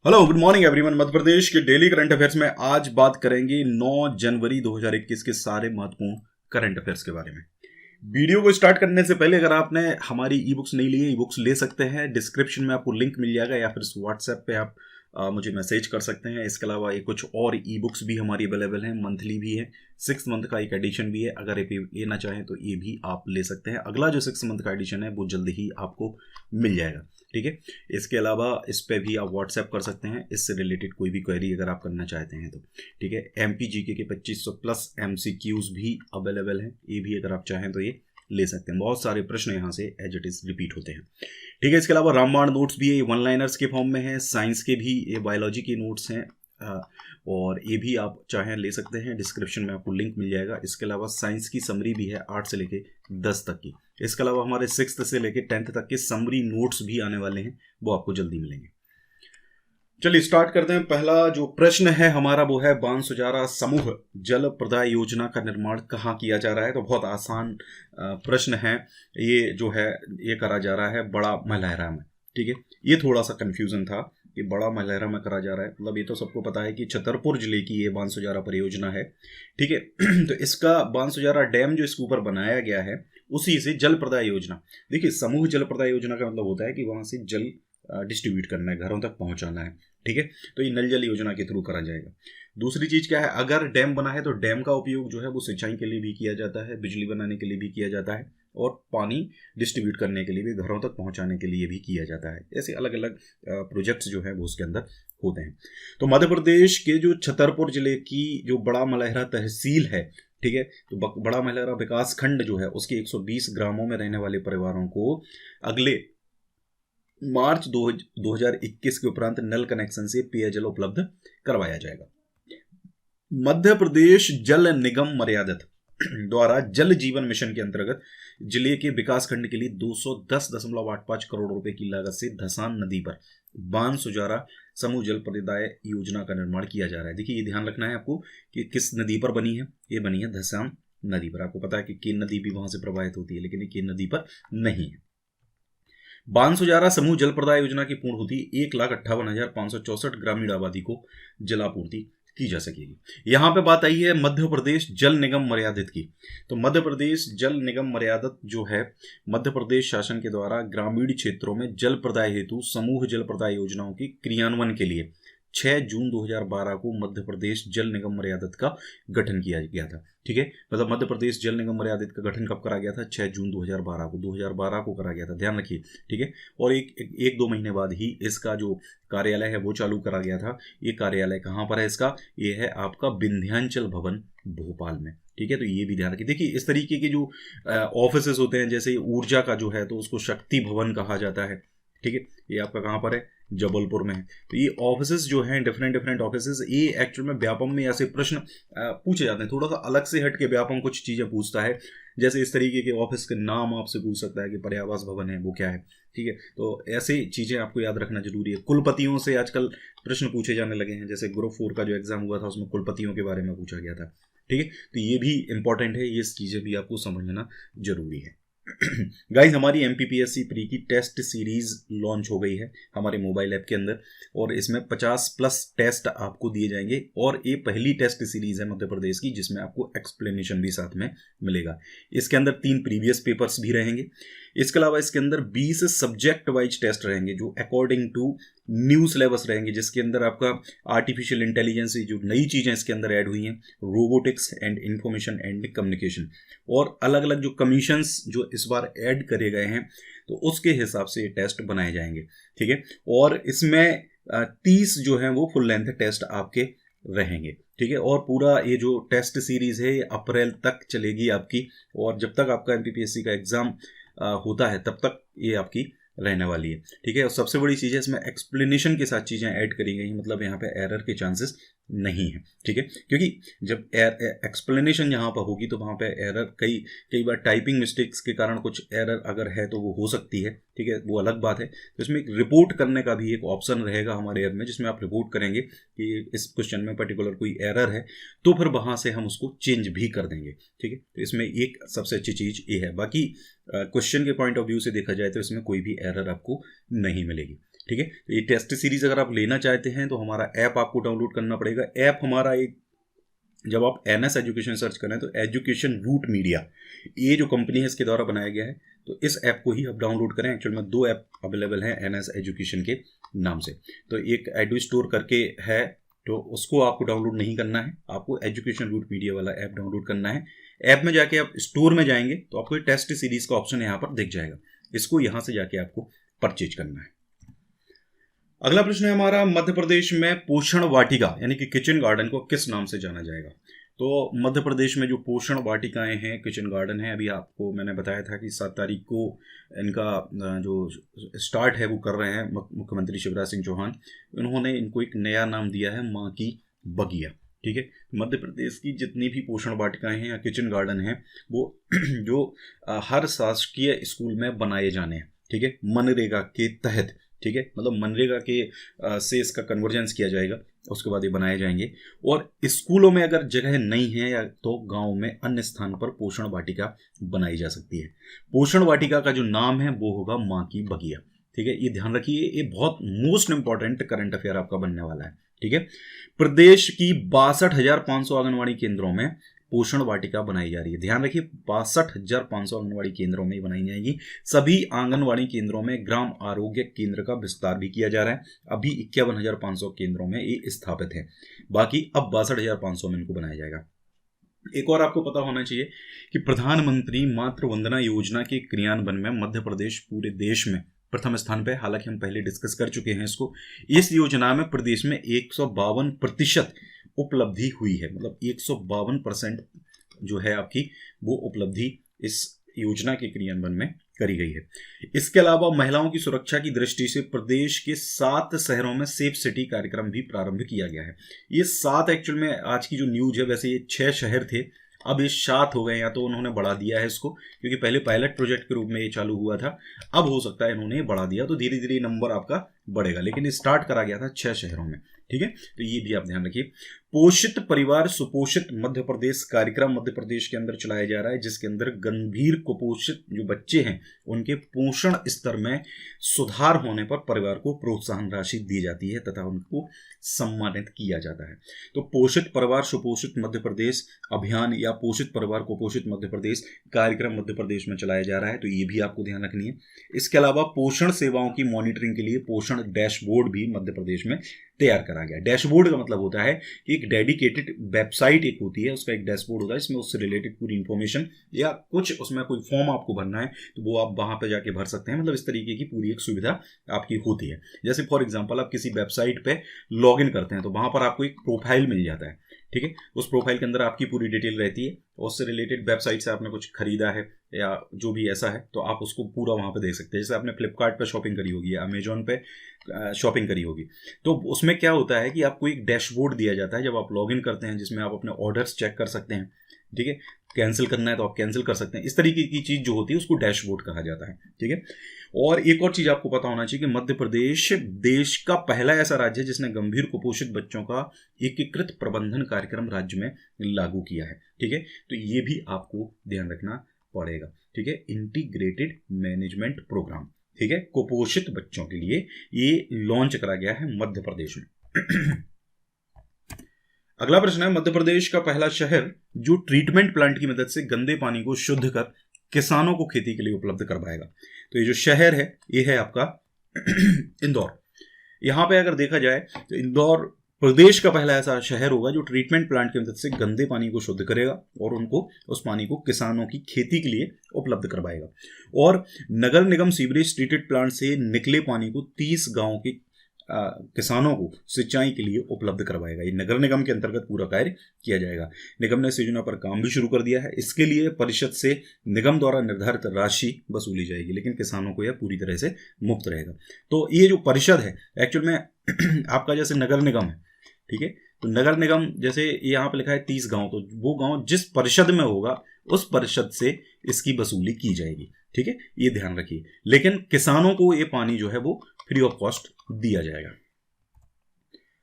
Hello good morning everyone. Madhya Pradesh के daily current affairs में आज बात करेंगे 9 जनवरी 2021 के सारे महत्वपूर्ण करंट अफेयर्स के बारे में। वीडियो को स्टार्ट करने से पहले अगर आपने हमारी ई बुक्स नहीं ली है, ई बुक्स ले सकते हैं। डिस्क्रिप्शन में आपको लिंक मिल जाएगा या फिर व्हाट्सएप पे आप मुझे मैसेज कर सकते हैं। इसके अलावा ये कुछ और ई बुक्स भी हमारी अवेलेबल हैं, मंथली भी है, 6 मंथ का एक एडिशन भी है। अगर ये लेना चाहें तो ये भी आप ले सकते हैं। अगला जो 6 मंथ का एडिशन है वो जल्द ही आपको मिल जाएगा, ठीक है। इसके अलावा इस पे भी आप व्हाट्सएप कर सकते हैं, इससे रिलेटेड कोई भी क्वेरी अगर आप करना चाहते हैं तो, ठीक है। एमपी जीके के 2500 प्लस एमसीक्यूज भी अवेलेबल हैं, ये भी अगर आप चाहें तो ये ले सकते हैं। बहुत सारे प्रश्न यहाँ से एज इट इज रिपीट होते हैं, ठीक है। इसके अलावा रामबाण नोट्स भी है, ये 1 लाइनर्स के फॉर्म में है। साइंस के भी ये बायोलॉजी के नोट्स हैं और ये भी आप चाहें ले सकते हैं। डिस्क्रिप्शन में आपको लिंक मिल जाएगा। इसके अलावा साइंस की समरी भी है 8 से लेके 10 तक की। इसके अलावा हमारे 6th से लेके 10th तक के समरी नोट्स भी आने वाले हैं, वो आपको जल्दी मिलेंगे। चलिए स्टार्ट करते हैं। पहला जो प्रश्न है हमारा वो है बांसुजारा समूह जल प्रदाय योजना का निर्माण कहाँ किया जा रहा है। तो बहुत आसान प्रश्न है। ये जो है ये करा जा रहा है बड़ा मलहरा में, ठीक है। ये थोड़ा सा कंफ्यूजन था कि बड़ा मलहरा में करा जा रहा है, मतलब ये तो सबको पता है कि छतरपुर जिले की ये बांसुजारा परियोजना है, ठीक है। तो इसका बांसुजारा डैम जो इसके ऊपर बनाया गया है उसी से जल प्रदाय योजना। देखिए, समूह जल प्रदाय योजना का मतलब होता है कि वहां से जल डिस्ट्रीब्यूट करना है, घरों तक पहुंचाना है, ठीक है। तो ये नल जल योजना के थ्रू करा जाएगा। दूसरी चीज क्या है, अगर डैम बना है तो डैम का उपयोग जो है वो सिंचाई के लिए भी किया जाता है, बिजली बनाने के लिए भी किया जाता है और पानी डिस्ट्रीब्यूट करने के लिए भी, घरों तक पहुंचाने के लिए भी किया जाता है। ऐसे अलग अलग प्रोजेक्ट्स जो है वो उसके अंदर होते हैं। तो मध्य प्रदेश के जो छतरपुर जिले की जो बड़ा मलहरा तहसील है, ठीक है, तो बड़ा मलहरा विकास खंड जो है उसके 120 ग्रामों में रहने वाले परिवारों को अगले मार्च 2021 के उपरांत नल कनेक्शन से पेयजल उपलब्ध करवाया जाएगा। मध्य प्रदेश जल निगम मर्यादित द्वारा जल जीवन मिशन के अंतर्गत जिले के विकास खंड के लिए 210.85 करोड़ रुपए की लागत से धसान नदी पर बांसुजारा समूह जल प्रदाय योजना का निर्माण किया जा रहा है। देखिए, ये ध्यान रखना है आपको कि किस नदी पर बनी है। ये बनी है धसान नदी पर। आपको पता है कि केन नदी भी वहां से प्रवाहित होती है, लेकिन ये केन नदी पर नहीं है। बांसुजारा समूह जल प्रदाय योजना की पूर्ण होती 1,58,564 ग्रामीण आबादी को जलापूर्ति की जा सकेगी। यहां पे बात आई है मध्य प्रदेश जल निगम मर्यादित की। तो मध्य प्रदेश जल निगम मर्यादित जो है मध्य प्रदेश शासन के द्वारा ग्रामीण क्षेत्रों में जल प्रदाय हेतु समूह जल प्रदाय योजनाओं के क्रियान्वयन के लिए 6 जून 2012 को मध्य प्रदेश जल निगम मर्यादित का गठन किया गया था, ठीक है। मतलब मध्य प्रदेश जल निगम मर्यादित का गठन कब करा गया था? 6 जून 2012 को करा गया था, ध्यान रखिए, ठीक है। और एक दो महीने बाद ही इसका जो कार्यालय है वो चालू करा गया था। ये कार्यालय कहाँ पर है इसका? ये है आपका विंध्याचल भवन भोपाल में, ठीक है। तो ये भी ध्यान रखिए। देखिए, इस तरीके के जो ऑफिसेस होते हैं, जैसे ऊर्जा का जो है तो उसको शक्ति भवन कहा जाता है, ठीक है। ये आपका कहाँ पर है? जबलपुर में है। तो ये ऑफिसेस जो हैं, डिफरेंट डिफरेंट ऑफिसेस, ये एक्चुअल में व्यापम में ऐसे प्रश्न पूछे जाते हैं। थोड़ा सा अलग से हट के व्यापम कुछ चीजें पूछता है, जैसे इस तरीके के ऑफिस के नाम आपसे पूछ सकता है कि पर्यावास भवन है वो क्या है, ठीक है। तो ऐसी चीजें आपको याद रखना जरूरी है। कुलपतियों से आजकल प्रश्न पूछे जाने लगे हैं, जैसे ग्रुप 4 का जो एग्जाम हुआ था उसमें कुलपतियों के बारे में पूछा गया था, ठीक है। तो ये भी इंपॉर्टेंट है, ये चीजें भी आपको समझना जरूरी है। गाइस, हमारी एमपीपीएससी प्री की टेस्ट सीरीज लॉन्च हो गई है हमारे मोबाइल ऐप के अंदर और इसमें 50+ टेस्ट आपको दिए जाएंगे और ये पहली टेस्ट सीरीज है मध्य प्रदेश की जिसमें आपको एक्सप्लेनेशन भी साथ में मिलेगा। इसके अंदर 3 प्रीवियस पेपर्स भी रहेंगे। इसके अलावा इसके अंदर 20 सब्जेक्ट वाइज टेस्ट रहेंगे जो अकॉर्डिंग टू न्यू सिलेबस रहेंगे, जिसके अंदर आपका आर्टिफिशियल इंटेलिजेंस, जो नई चीज़ें इसके अंदर ऐड हुई हैं, robotics and information and communication, और अलग अलग जो कमीशंस जो इस बार ऐड करे गए हैं तो उसके हिसाब से ये टेस्ट बनाए जाएंगे, ठीक है। और इसमें 30 जो हैं वो फुल लेंथ टेस्ट आपके रहेंगे, ठीक है। और पूरा ये जो टेस्ट सीरीज है ये अप्रैल तक चलेगी आपकी, और जब तक आपका एमपीपीएससी का एग्जाम होता है तब तक ये आपकी रहने वाली है, ठीक है। और सबसे बड़ी चीज़ है इसमें एक्सप्लेनेशन के साथ चीज़ें ऐड करी गई हैं, मतलब यहाँ पे एरर के चांसेस नहीं है, ठीक है। क्योंकि जब एक्सप्लेनेशन यहाँ पर होगी तो वहाँ पे एरर कई बार टाइपिंग मिस्टेक्स के कारण कुछ एरर अगर है तो वो हो सकती है, ठीक है, वो अलग बात है। तो इसमें एक रिपोर्ट करने का भी एक ऑप्शन रहेगा हमारे ऐप में, जिसमें आप रिपोर्ट करेंगे कि इस क्वेश्चन में पर्टिकुलर कोई एरर है तो फिर वहाँ से हम उसको चेंज भी कर देंगे, ठीक है। तो इसमें एक सबसे अच्छी चीज़ ये है। बाकी क्वेश्चन के पॉइंट ऑफ व्यू से देखा जाए तो इसमें कोई भी एरर आपको नहीं मिलेगी, ठीक है। तो ये टेस्ट सीरीज अगर आप लेना चाहते हैं तो हमारा ऐप आपको डाउनलोड करना पड़ेगा। ऐप हमारा एक, जब आप NS एजुकेशन सर्च करें तो एजुकेशन रूट मीडिया, ये जो कंपनी है इसके द्वारा बनाया गया है, तो इस ऐप को ही आप डाउनलोड करें। एक्चुअल में 2 ऐप अवेलेबल हैं NS एजुकेशन के नाम से। तो एक एडू स्टोर करके है, तो उसको आपको डाउनलोड नहीं करना है, आपको एजुकेशन रूट मीडिया वाला ऐप डाउनलोड करना है। ऐप में जाके आप स्टोर में जाएंगे तो आपको टेस्ट सीरीज का ऑप्शन यहाँ पर दिख जाएगा, इसको यहाँ से जाके आपको परचेज करना है। अगला प्रश्न है हमारा, मध्य प्रदेश में पोषण वाटिका यानी कि किचन गार्डन को किस नाम से जाना जाएगा? तो मध्य प्रदेश में जो पोषण वाटिकाएं हैं, किचन गार्डन है, अभी आपको मैंने बताया था कि 7 तारीख को इनका जो स्टार्ट है वो कर रहे हैं मुख्यमंत्री शिवराज सिंह चौहान। उन्होंने इनको एक नया नाम दिया है माँ की बगिया। ठीक है, मध्य प्रदेश की जितनी भी पोषण वाटिकाएं हैं या किचन गार्डन हैं वो जो हर शासकीय स्कूल में बनाए जाने हैं। ठीक है, मनरेगा के तहत। ठीक है, मतलब मनरेगा के से इसका कन्वर्जेंस किया जाएगा, उसके बाद ये बनाए जाएंगे। और स्कूलों में अगर जगह नहीं है या तो गांव में अन्य स्थान पर पोषण वाटिका बनाई जा सकती है। पोषण वाटिका का जो नाम है वो होगा माँ की बगिया। ठीक है, ये ध्यान रखिए, ये बहुत मोस्ट इंपॉर्टेंट करंट अफेयर आपका बनने वाला है। ठीक है, प्रदेश की 62,500 आंगनवाड़ी केंद्रों में पोषण वाटिका बनाई जा रही है। ध्यान रखिए, 62,500 आंगनवाड़ी केंद्रों में बनाई जाएगी। सभी आंगनवाड़ी केंद्रों में ग्राम आरोग्य केंद्र का विस्तार भी किया जा रहा है। अभी 51,500 केंद्रों में ये स्थापित है, बाकी अब 62,500 में इनको बनाया जाएगा। एक और आपको पता होना चाहिए कि प्रधानमंत्री मातृ वंदना योजना के क्रियान्वयन में मध्य प्रदेश पूरे देश में प्रथम स्थान पे, हालांकि हम पहले डिस्कस कर चुके हैं इसको। इस योजना में प्रदेश में 152% उपलब्धि हुई है, मतलब 152% जो है आपकी वो उपलब्धि इस योजना के क्रियान्वयन में करी गई है। इसके अलावा महिलाओं की सुरक्षा की दृष्टि से प्रदेश के 7 शहरों में सेफ सिटी कार्यक्रम भी प्रारंभ किया गया है। ये 7 एक्चुअल में आज की जो न्यूज है, वैसे ये 6 शहर थे, अब ये 7 हो गए, या तो उन्होंने बढ़ा दिया है इसको, क्योंकि पहले पायलट प्रोजेक्ट के रूप में ये चालू हुआ था, अब हो सकता है इन्होंने बढ़ा दिया, तो धीरे धीरे नंबर आपका बढ़ेगा, लेकिन स्टार्ट करा गया था 6 शहरों में। ठीक है, तो ये भी आप ध्यान रखिए। पोषित परिवार सुपोषित मध्य प्रदेश कार्यक्रम मध्य प्रदेश के अंदर चलाया जा रहा है, जिसके अंदर गंभीर कुपोषित जो बच्चे हैं उनके पोषण स्तर में सुधार होने पर परिवार को प्रोत्साहन राशि दी जाती है तथा उनको सम्मानित किया जाता है। तो पोषित परिवार सुपोषित मध्य प्रदेश अभियान या पोषित परिवार कुपोषित मध्य प्रदेश कार्यक्रम मध्य प्रदेश में चलाया जा रहा है, तो ये भी आपको ध्यान रखनी है। इसके अलावा पोषण सेवाओं की मॉनिटरिंग के लिए पोषण डैशबोर्ड भी मध्य प्रदेश में तैयार करा गया। डैशबोर्ड का मतलब होता है कि एक डेडिकेटेड वेबसाइट एक होती है, उसका एक डैशबोर्ड होता है, इसमें उससे रिलेटेड पूरी इंफॉर्मेशन या कुछ उसमें कोई फॉर्म आपको भरना है तो वो आप वहां पे जाके भर सकते हैं। मतलब इस तरीके की पूरी एक सुविधा आपकी होती है। जैसे फॉर एग्जांपल आप किसी वेबसाइट पे लॉगिन करते हैं तो वहां पर आपको एक प्रोफाइल मिल जाता है। ठीक है, उस प्रोफाइल के अंदर आपकी पूरी डिटेल रहती है, उससे रिलेटेड वेबसाइट से आपने कुछ खरीदा है या जो भी ऐसा है तो आप उसको पूरा वहां पे देख सकते हैं। जैसे आपने फ्लिपकार्ट पे शॉपिंग करी होगी या अमेजोन पे शॉपिंग करी होगी, तो उसमें क्या होता है कि आपको एक डैशबोर्ड दिया जाता है जब आप लॉगिन करते हैं, जिसमें आप अपने ऑर्डर्स चेक कर सकते हैं। ठीक है, कैंसिल करना है तो आप कैंसिल कर सकते हैं। इस तरीके की चीज जो होती है उसको डैशबोर्ड कहा जाता है। ठीक है, और एक और चीज आपको पता होना चाहिए कि मध्य प्रदेश देश का पहला ऐसा राज्य है जिसने गंभीर कुपोषित बच्चों का एकीकृत प्रबंधन कार्यक्रम राज्य में लागू किया है। ठीक है, तो ये भी आपको ध्यान रखना पड़ेगा। ठीक है, इंटीग्रेटेड मैनेजमेंट प्रोग्राम, ठीक है, कुपोषित बच्चों के लिए ये लॉन्च करा गया है मध्य प्रदेश में। अगला प्रश्न है, मध्य प्रदेश का पहला शहर जो ट्रीटमेंट प्लांट की मदद से गंदे पानी को शुद्ध कर किसानों को खेती के लिए उपलब्ध करवाएगा। तो ये जो शहर है ये है आपका इंदौर। यहां पे अगर देखा जाए तो इंदौर प्रदेश का पहला ऐसा शहर होगा जो ट्रीटमेंट प्लांट की मदद से गंदे पानी को शुद्ध करेगा और उनको उस पानी को किसानों की खेती के लिए उपलब्ध करवाएगा। और नगर निगम सीवरेज ट्रीटेड प्लांट से निकले पानी को 30 गांवों के किसानों को सिंचाई के लिए उपलब्ध करवाएगा। ये नगर निगम के अंतर्गत पूरा कार्य किया जाएगा। निगम ने इस योजना पर काम भी शुरू कर दिया है। इसके लिए परिषद से निगम द्वारा निर्धारित राशि वसूली जाएगी, लेकिन किसानों को यह पूरी तरह से मुफ्त रहेगा। तो ये जो परिषद है एक्चुअल में आपका जैसे नगर निगम है, ठीक है, तो नगर निगम जैसे यहाँ पे लिखा है 30 गांव, तो वो गांव जिस परिषद में होगा उस परिषद से इसकी वसूली की जाएगी। ठीक है, ये ध्यान रखिए, लेकिन किसानों को ये पानी जो है वो फ्री ऑफ कॉस्ट दिया जाएगा।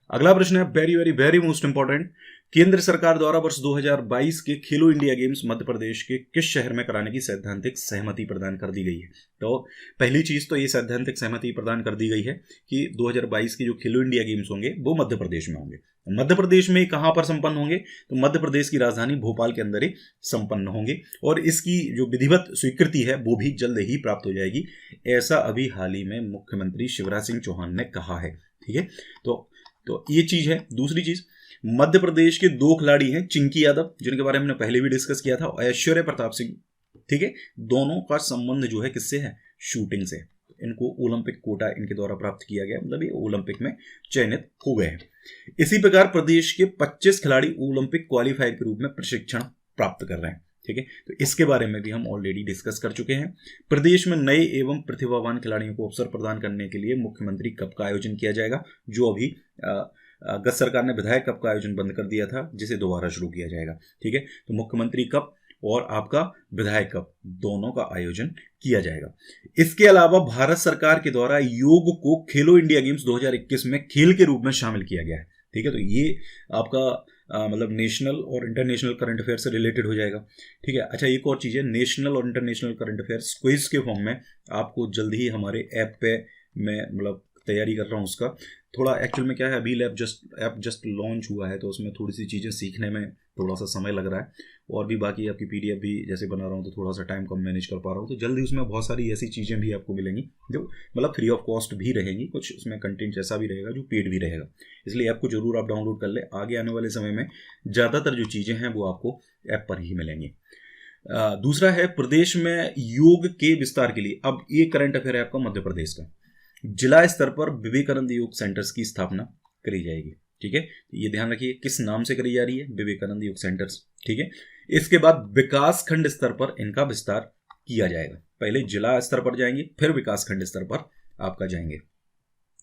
अगला प्रश्न है very very very most important. केंद्र सरकार द्वारा वर्ष 2022 के खेलो इंडिया गेम्स मध्य प्रदेश के किस शहर में कराने की सैद्धांतिक सहमति प्रदान कर दी गई है? तो पहली चीज तो ये सैद्धांतिक सहमति प्रदान कर दी गई है कि 2022 के जो खेलो इंडिया गेम्स होंगे वो मध्य प्रदेश में होंगे। मध्य प्रदेश में कहाँ पर संपन्न होंगे? तो मध्य प्रदेश की राजधानी भोपाल के अंदर ही संपन्न होंगे और इसकी जो विधिवत स्वीकृति है वो भी जल्द ही प्राप्त हो जाएगी, ऐसा अभी हाल ही में मुख्यमंत्री शिवराज सिंह चौहान ने कहा है। ठीक है, तो ये चीज है। दूसरी चीज, मध्य प्रदेश के 2 खिलाड़ी हैं चिंकी यादव, जिनके बारे में हमने पहले भी डिस्कस किया था, और ऐश्वर्य प्रताप सिंह। ठीक है, दोनों का संबंध जो है किससे है? शूटिंग से। इनको ओलंपिक कोटा इनके द्वारा प्राप्त किया गया, मतलब ये ओलंपिक में चयनित हो गए हैं। इसी प्रकार प्रदेश के 25 खिलाड़ी ओलंपिक क्वालिफायर के रूप में प्रशिक्षण प्राप्त कर रहे हैं। ठीक है, तो इसके बारे में भी हम ऑलरेडी डिस्कस कर चुके हैं। प्रदेश में नए एवं प्रतिभावान खिलाड़ियों को अवसर प्रदान करने के लिए मुख्यमंत्री कप का आयोजन किया जाएगा, जो अभी गत सरकार ने विधायक कप का आयोजन बंद कर दिया था, जिसे दोबारा शुरू किया जाएगा। ठीक है, तो मुख्यमंत्री कप और आपका विधायक कप दोनों का आयोजन किया जाएगा। इसके अलावा भारत सरकार के द्वारा योग को खेलो इंडिया गेम्स 2021 में खेल के रूप में शामिल किया गया है। ठीक है, तो ये आपका मतलब नेशनल और इंटरनेशनल करंट अफेयर से रिलेटेड हो जाएगा। ठीक है, अच्छा एक और चीज़ है, नेशनल और इंटरनेशनल करंट अफेयर्स क्विज के फॉर्म में आपको जल्द ही हमारे ऐप पे मैं मतलब तैयारी कर रहा हूँ उसका। थोड़ा एक्चुअल में क्या है, अभी ऐप जस्ट लॉन्च हुआ है, तो उसमें थोड़ी सी चीज़ें सीखने में थोड़ा सा समय लग रहा है, और भी बाकी आपकी PDF भी जैसे बना रहा हूँ तो थोड़ा सा टाइम कम मैनेज कर पा रहा हूँ। तो जल्दी उसमें बहुत सारी ऐसी चीज़ें भी आपको मिलेंगी जो मतलब फ्री ऑफ कॉस्ट भी रहेंगी, कुछ उसमें कंटेंट ऐसा भी रहेगा जो पेड भी रहेगा, इसलिए ऐप को जरूर आप डाउनलोड कर ले। आगे आने वाले समय में ज़्यादातर जो चीज़ें हैं वो आपको ऐप पर ही मिलेंगी। दूसरा है, प्रदेश में योग के विस्तार के लिए अब ये करंट अफेयर है आपका मध्य प्रदेश का, जिला स्तर पर विवेकानंद योग सेंटर्स की स्थापना करी जाएगी। ठीक है, ये ध्यान रखिए किस नाम से करी जा रही है, विवेकानंद योग सेंटर्स। ठीक है, इसके बाद विकास खंड स्तर पर इनका विस्तार किया जाएगा। पहले जिला स्तर पर जाएंगे, फिर विकास खंड स्तर पर आपका जाएंगे।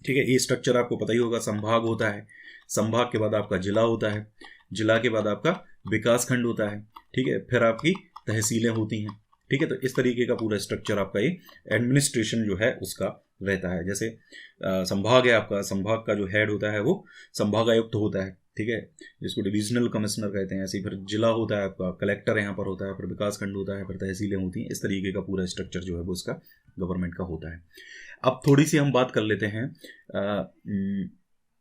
ठीक है, ये स्ट्रक्चर आपको पता ही होगा, संभाग होता है, संभाग के बाद आपका जिला होता है, जिला के बाद आपका विकास खंड होता है। ठीक है, फिर आपकी तहसीलें होती हैं। ठीक है, तो इस तरीके का पूरा स्ट्रक्चर आपका ये एडमिनिस्ट्रेशन जो है उसका रहता है। जैसे संभाग है आपका, संभाग का जो हेड होता है वो संभागायुक्त होता है। ठीक है, जिसको डिविजनल कमिश्नर कहते हैं। ऐसे ही फिर जिला होता है आपका, कलेक्टर यहाँ पर होता है, फिर विकास खंड होता है, फिर तहसीलें होती हैं। इस तरीके का पूरा स्ट्रक्चर जो है वो इसका गवर्नमेंट का होता है। अब थोड़ी सी हम बात कर लेते हैं,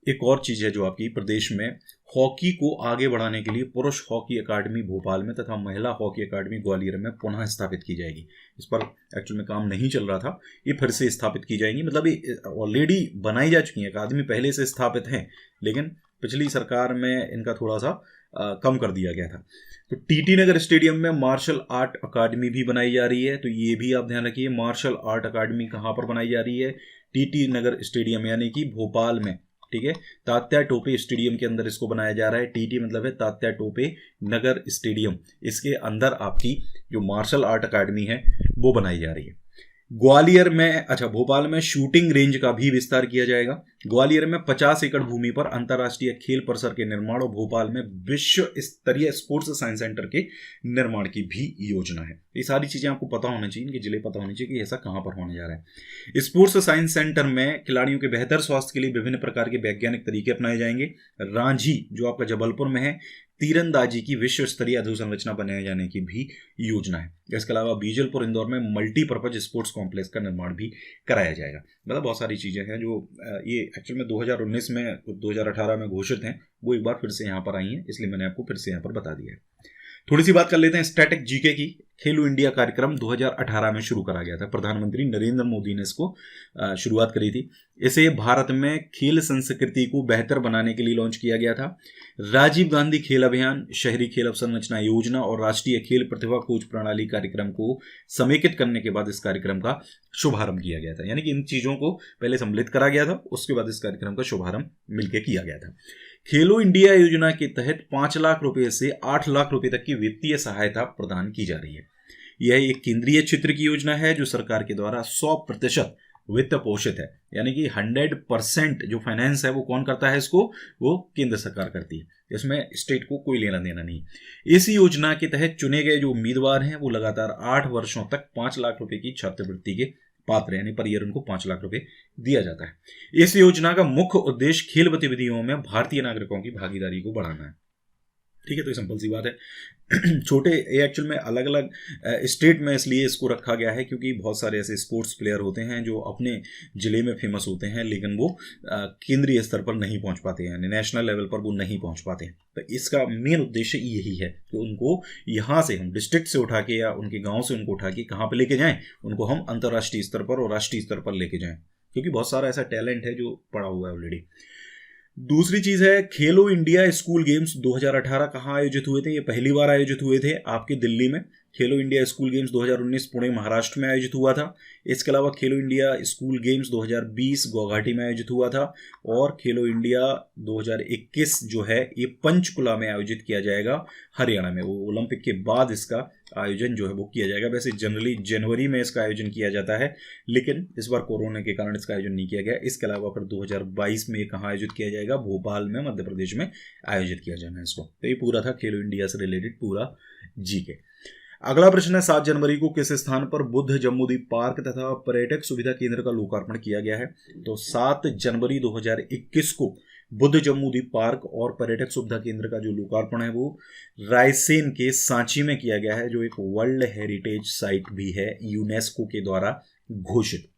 एक और चीज़ है जो आपकी प्रदेश में हॉकी को आगे बढ़ाने के लिए पुरुष हॉकी अकादमी भोपाल में तथा महिला हॉकी अकादमी ग्वालियर में पुनः स्थापित की जाएगी। इस पर एक्चुअल में काम नहीं चल रहा था, ये फिर से स्थापित की जाएंगी। मतलब ये ऑलरेडी बनाई जा चुकी है, अकादमी पहले से स्थापित हैं, लेकिन पिछली सरकार में इनका थोड़ा सा कम कर दिया गया था। तो TT नगर स्टेडियम में मार्शल आर्ट अकादमी भी बनाई जा रही है। तो ये भी आप ध्यान रखिए, मार्शल आर्ट अकादमी कहाँ पर बनाई जा रही है? TT नगर स्टेडियम यानी कि भोपाल में। ठीक है, तात्या टोपे स्टेडियम के अंदर इसको बनाया जा रहा है। TT मतलब है तात्या टोपे नगर स्टेडियम, इसके अंदर आपकी जो मार्शल आर्ट अकादमी है वो बनाई जा रही है। ग्वालियर में, अच्छा भोपाल में शूटिंग रेंज का भी विस्तार किया जाएगा। ग्वालियर में 50 एकड़ भूमि पर अंतर्राष्ट्रीय खेल परिसर के निर्माण और भोपाल में विश्व स्तरीय स्पोर्ट्स साइंस सेंटर के निर्माण की भी योजना है। ये सारी चीजें आपको पता होनी चाहिए, इनके जिले पता होनी चाहिए कि ऐसा कहां पर होने जा रहा है। स्पोर्ट्स साइंस सेंटर में खिलाड़ियों के बेहतर स्वास्थ्य के लिए विभिन्न प्रकार के वैज्ञानिक तरीके अपनाए जाएंगे। रांझी जो आपका जबलपुर में है, तीरंदाजी की विश्व स्तरीय अधोसंरचना बनाए जाने की भी योजना है। इसके अलावा बीजलपुर इंदौर में मल्टीपर्पज स्पोर्ट्स कॉम्प्लेक्स का निर्माण भी कराया जाएगा। मतलब बहुत सारी चीजें हैं जो ये एक्चुअल में 2019 में 2018 में घोषित हैं, वो एक बार फिर से यहाँ पर आई हैं, इसलिए मैंने आपको फिर से यहाँ पर बता दिया है। थोड़ी सी बात कर लेते हैं स्टैटिक जीके की। खेलो इंडिया कार्यक्रम 2018 में शुरू करा गया था, प्रधानमंत्री नरेंद्र मोदी ने इसको शुरुआत करी थी। इसे भारत में खेल संस्कृति को बेहतर बनाने के लिए लॉन्च किया गया था। राजीव गांधी खेल अभियान, शहरी खेल अवसंरचना योजना और राष्ट्रीय खेल प्रतिभा खोज प्रणाली कार्यक्रम को समेकित करने के बाद इस कार्यक्रम का शुभारंभ किया गया था। यानी कि इन चीजों को पहले सम्मिलित करा गया था, उसके बाद इस कार्यक्रम का शुभारंभ मिलकर किया गया था। खेलो इंडिया योजना के तहत 5 लाख रुपए से 8 लाख रुपए तक की वित्तीय सहायता प्रदान की जा रही है। यह एक केंद्रीय क्षेत्र की योजना है जो सरकार के द्वारा 100% वित्त पोषित है। यानी कि 100% जो फाइनेंस है वो कौन करता है इसको? वो केंद्र सरकार करती है, इसमें स्टेट को कोई लेना देना नहीं। इस योजना के तहत चुने गए जो उम्मीदवार हैं वो लगातार 8 वर्षों तक 5 लाख रुपए की छात्रवृत्ति के पात्र, यानी पर ईयर उनको 5 लाख रुपए दिया जाता है। इस योजना का मुख्य उद्देश्य खेल गतिविधियों में भारतीय नागरिकों की भागीदारी को बढ़ाना है। ठीक है, तो ये सिंपल सी बात है। छोटे, ये एक्चुअल में अलग अलग स्टेट में इसलिए इसको रखा गया है क्योंकि बहुत सारे ऐसे स्पोर्ट्स प्लेयर होते हैं जो अपने ज़िले में फेमस होते हैं लेकिन वो केंद्रीय स्तर पर नहीं पहुंच पाते हैं, यानी नेशनल लेवल पर वो नहीं पहुंच पाते हैं। तो इसका मेन उद्देश्य यही है कि उनको यहाँ से हम डिस्ट्रिक्ट से उठा के या उनके गाँव से उनको उठा के कहाँ पर लेके जाएँ, उनको हम अंतर्राष्ट्रीय स्तर पर और राष्ट्रीय स्तर पर लेके जाएँ, क्योंकि बहुत सारा ऐसा टैलेंट है जो पड़ा हुआ है ऑलरेडी। दूसरी चीज है, खेलो इंडिया स्कूल गेम्स 2018 कहाँ आयोजित हुए थे? ये पहली बार आयोजित हुए थे आपके दिल्ली में। खेलो India school games 2019 Pune Maharashtra में आयोजित हुआ था। इसके अलावा खेलो इंडिया स्कूल गेम्स 2020 गुवाहाटी में आयोजित हुआ था, और खेलो इंडिया 2021 जो है ये पंचकुला में आयोजित किया जाएगा हरियाणा में। वो ओलंपिक के बाद इसका आयोजन जो है वो किया जाएगा। वैसे जनरली जनवरी में इसका आयोजन किया जाता है, लेकिन इस बार कोरोना के कारण इसका आयोजन नहीं किया गया। इसके अलावा फिर 2022 में कहाँ आयोजित किया जाएगा? भोपाल में, मध्य प्रदेश में आयोजित किया जाना है इसको। तो ये पूरा था खेलो इंडिया से रिलेटेड पूरा जीके। अगला प्रश्न है, 7 जनवरी को किस स्थान पर बुद्ध जम्बूद्वीप पार्क तथा पर्यटक सुविधा केंद्र का लोकार्पण किया गया है? तो 7 जनवरी 2021 को बुद्ध जम्बूद्वीप पार्क और पर्यटक सुविधा केंद्र का जो लोकार्पण है वो रायसेन के सांची में किया गया है, जो एक वर्ल्ड हेरिटेज साइट भी है यूनेस्को के द्वारा घोषित।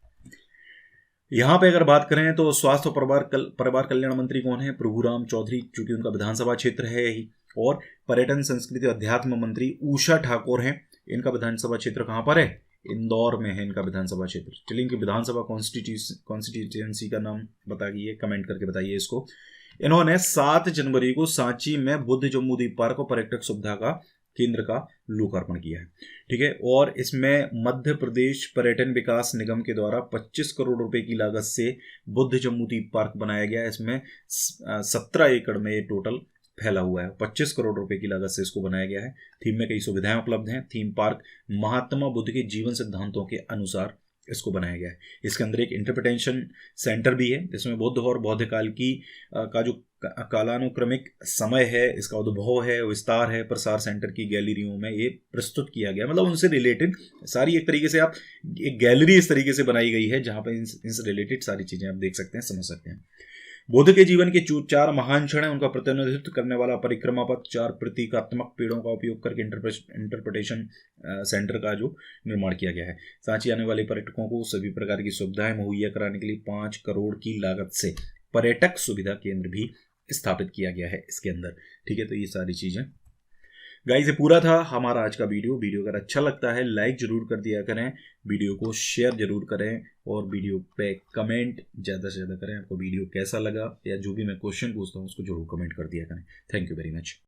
यहाँ पे अगर बात करें तो स्वास्थ्य और परिवार कल्याण मंत्री कौन है? प्रभुराम चौधरी, चूंकि उनका विधानसभा क्षेत्र है ही। और पर्यटन संस्कृति अध्यात्म मंत्री उषा ठाकुर हैं। इनका विधानसभा क्षेत्र कहाँ पर है? इंदौर में है इनका विधानसभा क्षेत्र। चलिए इनकी विधानसभा कॉन्स्टिट्यूएंसी का नाम बताइए, कमेंट करके बताइए इसको। इन्होंने 7 जनवरी को सांची में बुद्ध जम्बूद्वीप पार्क और पर्यटक सुविधा का केंद्र का लोकार्पण किया है। ठीक है, और इसमें मध्य प्रदेश पर्यटन विकास निगम के द्वारा 25 करोड़ रुपए की लागत से बुद्ध जम्बूद्वीप पार्क बनाया गया है। इसमें 17 एकड़ में टोटल फैला हुआ है। 25 करोड़ रुपए की लागत से इसको बनाया गया है। थीम में कई सुविधाएं उपलब्ध हैं। थीम पार्क महात्मा बुद्ध के जीवन सिद्धांतों के अनुसार इसको बनाया गया है। इसके अंदर एक इंटरप्रिटेशन सेंटर भी है जिसमें बुद्ध और बौद्ध काल की का जो कालानुक्रमिक समय है, इसका उद्भव है, विस्तार है, प्रसार सेंटर की गैलरियों में ये प्रस्तुत किया गया। मतलब उनसे रिलेटेड सारी एक तरीके से आप एक गैलरी इस तरीके से बनाई गई है जहाँ पर इनसे रिलेटेड सारी चीज़ें आप देख सकते हैं, समझ सकते हैं। बुद्ध के जीवन के 4 महान क्षण हैं, उनका प्रतिनिधित्व करने वाला परिक्रमा पथ 4 प्रतीकात्मक पेड़ों का उपयोग करके इंटरप्रिटेशन सेंटर का जो निर्माण किया गया है। सांची आने वाले पर्यटकों को सभी प्रकार की सुविधाएं मुहैया कराने के लिए 5 करोड़ की लागत से पर्यटक सुविधा केंद्र भी स्थापित किया गया है इसके अंदर। ठीक है, तो ये सारी चीजें गाइस, ये पूरा था हमारा आज का वीडियो अगर अच्छा लगता है लाइक जरूर कर दिया करें, वीडियो को शेयर जरूर करें और वीडियो पे कमेंट ज़्यादा से ज़्यादा करें। आपको वीडियो कैसा लगा या जो भी मैं क्वेश्चन पूछता हूँ उसको जरूर कमेंट कर दिया करें। Thank you very much.